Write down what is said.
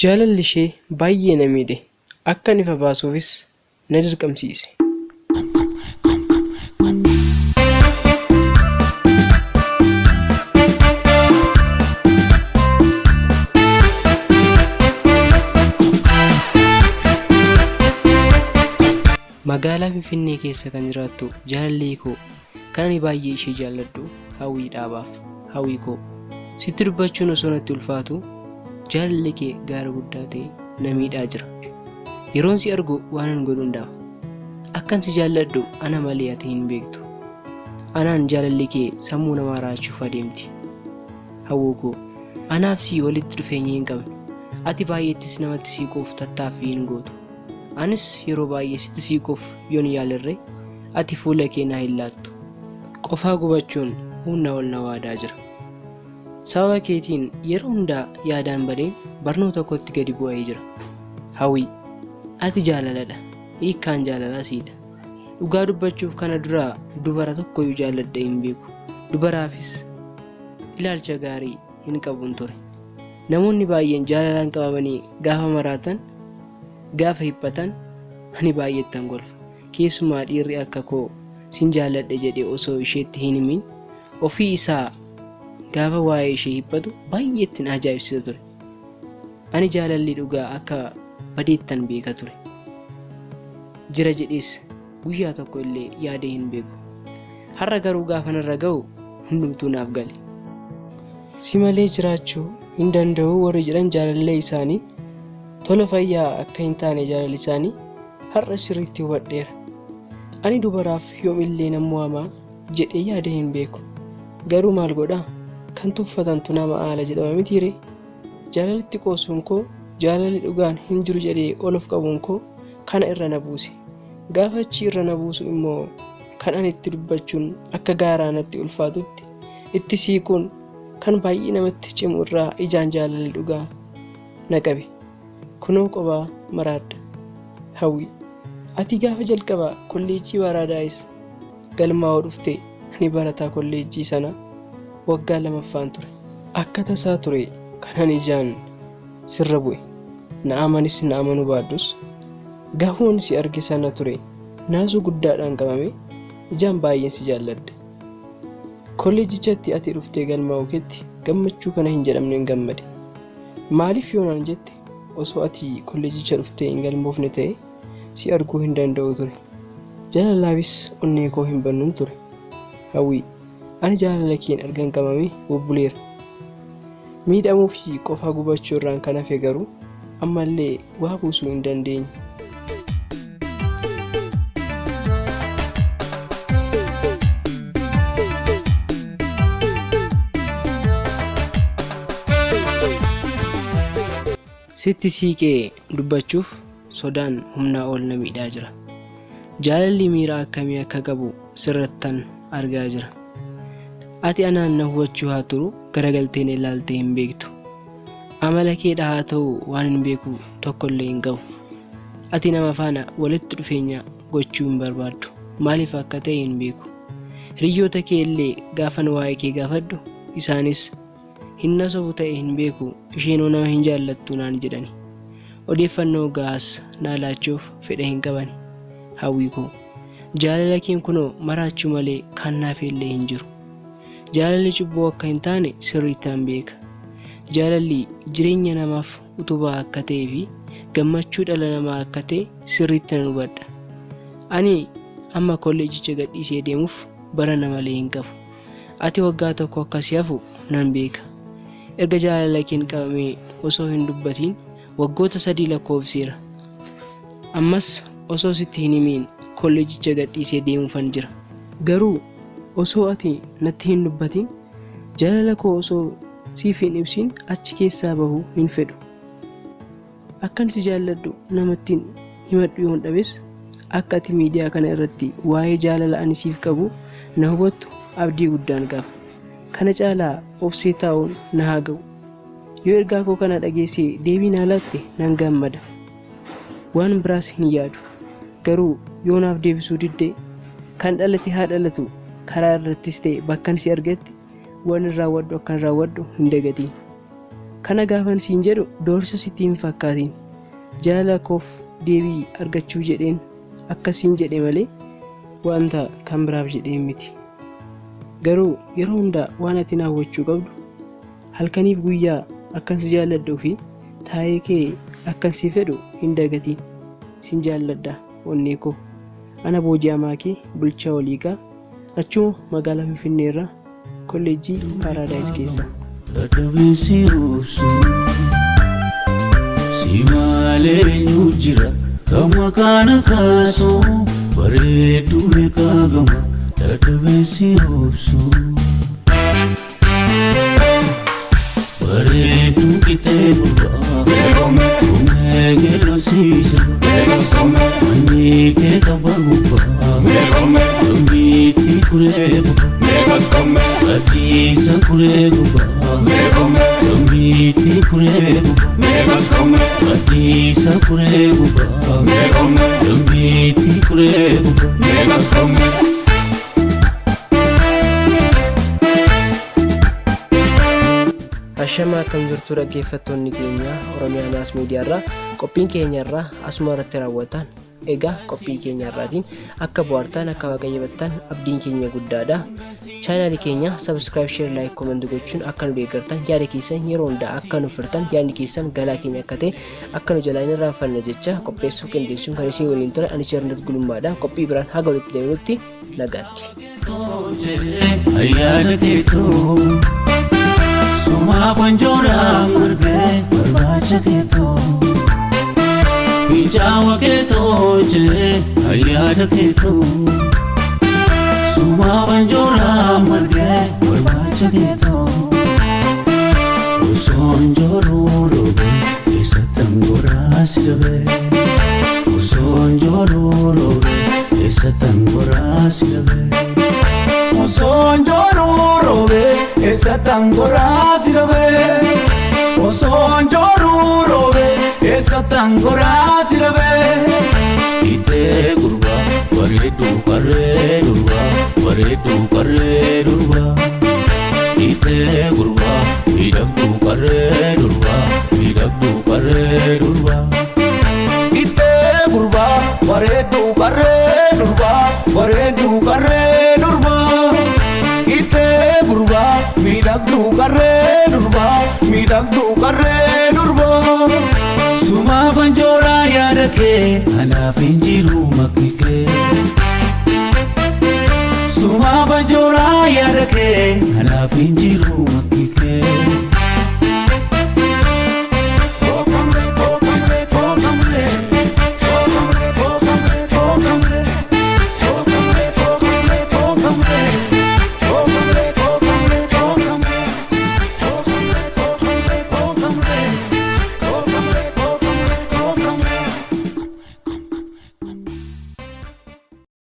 Jaalallishe baay'ee na miidhe. Akka ifa baasuufis na dirqamsiise. Magaalaa Finfinnee keessa kan jiraattu jaalallee koo kan ani baay'ee ishee jaalladhu hawwii dhaabaaf hawwii koo sitti dubbachuun osoo natti ulfaatu jaalallee kee gaara guddaa ta'e na miidhaa jira. Yeroon si argu waanan godhu hundaaf akkan si jaalladhu ana malee ati hin beektu. Anaan jaalallee kee sammuu namaa raachuuf adeemti. Hawwoo koo anaaf si walitti dhufeenya hin qabne. Ati baay'eettis namatti siquuf tattaaffii hin gootu. Anis yeroo baay'ee sitti siquuf yoon yaalarre ati fuula kee na hin laattu. Qofaa gubachuun humna ol na waadaa jira. Sababa keetiin yeroo hundaa yaadaan badeen barnoota kootti gadi bu'ee jira. Hawwii ati jaalaladha. Hiikkaan jaalalaa siidha. Dhugaa dubbachuuf kana duraa dubara tokkoyyuu jaalladhe hin beeku. Dubaraafis ilaalcha gaarii hin qabuun ture. Namoonni baay'een jaalalaan qabamanii gaafa maraatan gaafa hibbatan ani baay'eettan golfa. Keessumaa dhiirri akka koo sin jaalladhe jedhee osoo isheetti hin himin ofii isaa gaafa waa'ee ishee hibbatu baay'eettin ajaa'ibsiisa ture. Ani jaalalli dhugaa akka badeettan beeka ture. Jira jedhees guyyaa tokko illee yaadee hin beeku. Har'a garuu gaafa narra ga'u hundumtuu naaf gale. Si malee jiraachuu hin danda'u warri jedhan jaalallee isaanii tola fayyaa akka hin taane jaalalli isaanii har'a sirriitti hubadheera. Ani dubaraaf yoomillee nan mo'amaa jedhee yaadee hin beeku. Garuu maal godhaa? Kan tuffatantu nama aala jedhama mitiire. Jaalalitti qoosuun koo jaalalli dhugaan hin jiru jedhee olof qabuun koo kana irra na buuse. Gaafa achi irra na buusu immoo kan ani itti dubbachuun akka gaaraa natti ulfaatutti itti siiquun kan baay'ee namatti cimu irraa ijaan jaalalli dhugaa na qabe. Kunoo qophaa maraadha. Hawwii ati gaafa jalqabaa kolleejjii Baraadaayis galmaa'uu dhufte ani barataa kolleejjii sana waggaa lamaffaan ture. Akka tasaa ture kan ani ijaan sirra bu'e. Na amanis na amanuu baaddus gaafuun si arge sana ture naasuu guddaadhaan qabame ijaan baay'een si jaalladhe. Kolleejichatti ati dhuftee galmaa'uu keetti gammachuu kana hin jedhamne hin gammade. Maaliif yoonaan jette osoo ati kolleejicha dhuftee hin galmoofne ta'e si arguu hin danda'u ture. Jaalalaafis onnee koo hin bannuun ture. Hawwii ani jaalala keen argan qabame bubbuleera. Miidhamuu fi qofaa gubachuu irraan kan hafe garuu ammallee waa buusuu hin dandeenye. Sitti siiqee dubbachuuf sodaan humnaa ol na miidhaa jira. Jaalalli miira akkamii akka qabu sirrattan argaa jira. Ati anaan na hubachuu haa turu garagalteen ilaaltee hin beektu. Amala keedha haa ta'u waan hin beeku tokkollee hin qabu. Ati nama faana walitti dhufeenya gochuu hin barbaaddu. Maaliif akka ta'e hin beeku. Hiriyoota kee illee gaafan waa'ee kee gaafadhu isaanis hin nasobu ta'e hin beeku isheenoo nama hin jaallattu naan jedhani. Odeeffannoo gahaas naa laachuuf fedha hin qabani. Hawwii koo jaalala keen kunoo maraachuu malee kan naaf illee hin jiru. Jaalalli cubbuu akka hin taane sirriittaan beeka. Jaalalli jireenya namaaf utubaa akka ta'ee fi gammachuu dhala namaa akka ta'e sirriitti nan hubadha. Ani amma kolleejicha gadhiisee deemuuf barana malee hin qabu. Ati waggaa tokko akkasii hafu nan beeka. Erga jaalala keen qabamee osoo hin dubbatiin waggoota 3 lakkoofseera. Ammas osoo sitti hin himiin kolleejicha gadhiisee deemuufan jira. Garuu osoo ati natti hin dubbatiin jaalala koo osoo siif hin ibsin achi keessaa bahuu hin fedhu. Akkan si jaalladhu namattiin himadhu yoon dhabes akka ati miidiyaa kana irratti waa'ee jaalala ani siif qabu na hubattu abdii guddaan qaba. Kana caalaa obsee taa'uun na haa ga'u. Yoo ergaa koo kana dhageessee deebii naa laatte nan gammada. Waan biraas hin yaadu. Garuu yoo naaf deebisuu didde kan dhalate haa dhalatu karaa irrattis ta'e bakkan si argetti waan raawwadhu akkan raawwadhu hin dagatiin. Kana gaafan siin jedhu doorsa sitti hin fakkaatiin. Jaalala koof deebii argachuu jedheen akkasiin jedhe malee wanta kan biraaf jedheen miti. Garuu yeroo hundaa waan ati na hawwachuu qabdu halkaniif guyyaa akkan si jaalladhuu fi taa'ee kee akkan si fedhu hin dagatiin. Sin jaalladha onnee koo. Ana booji'amaa kee bulchaa Waliiqaa achuma magaalaa Finfinnee irraa kolleejjii Paaraadaayis keessa. Dadhabinsi obsu si malee nyujjira gama kana kaasu bareedduu meeqaa gama dadhabinsi obsu bareedduu qixee gurbaa humnee geerarsiisa manni kee tapha gubbaa gambiitti kuree gubbaa Adisa kuree gubbaa gambiitti kuree gubbaa Adisa kuree gubbaa gambiitti kuree gubbaa. Ashama akkam jirtu dhaggeeffattoonni keenya Oromiyaa Maas Miidiyaa irraa qophiin keenya irraa asuma irratti raawwatan. Egaa qophii keenya irraatiin akka bohaartan akka waaqayyobattan abdiin keenya guddaadha. Chaanaalii keenya subscribe, share, like, comment gochuun akka nu deeggartan yaada keessan yeroo hundaa akka nu firtan yaadni keessan galaa keenya akka ta'e akka nu jalaa hin raaffanne jecha qopheessuu qindeessuun kan isin waliin ture ani Shernet Gulummaadha. Qophii biraan haga walitti deebinutti nagaatti. Ayyaana keetoo sumaaf wanjooraan margee barbaacha keetoo Fijawa keetoo jee ayyaana keetoo sumaaf wanjooraan margee barbaacha keetoo osoo njooruu roobee eessattan goraasi dhabee osoo njooruu roobee eessattan goraasi dhabee osoo njooruu roobee eessattan goraasi dhabee osoo njooruu roobee eessattan goraasi dhabee Miidhe gurbaa bareedduu qarree durbaa bareedduu qarree durbaa Miidhe gurbaa miidhagduu qarree durbaa miidhagduu qarree durbaa Miidhe gurbaa bareedduu qarree durbaa bareedduu qarree durbaa Miidhe gurbaa miidhagduu qarree durbaa miidhagduu qarree durbaa Sumaaf wanjooraa yaada kee anaaf hin jiru makki kee Sumaaf wanjooraa yaada kee anaaf hin jiru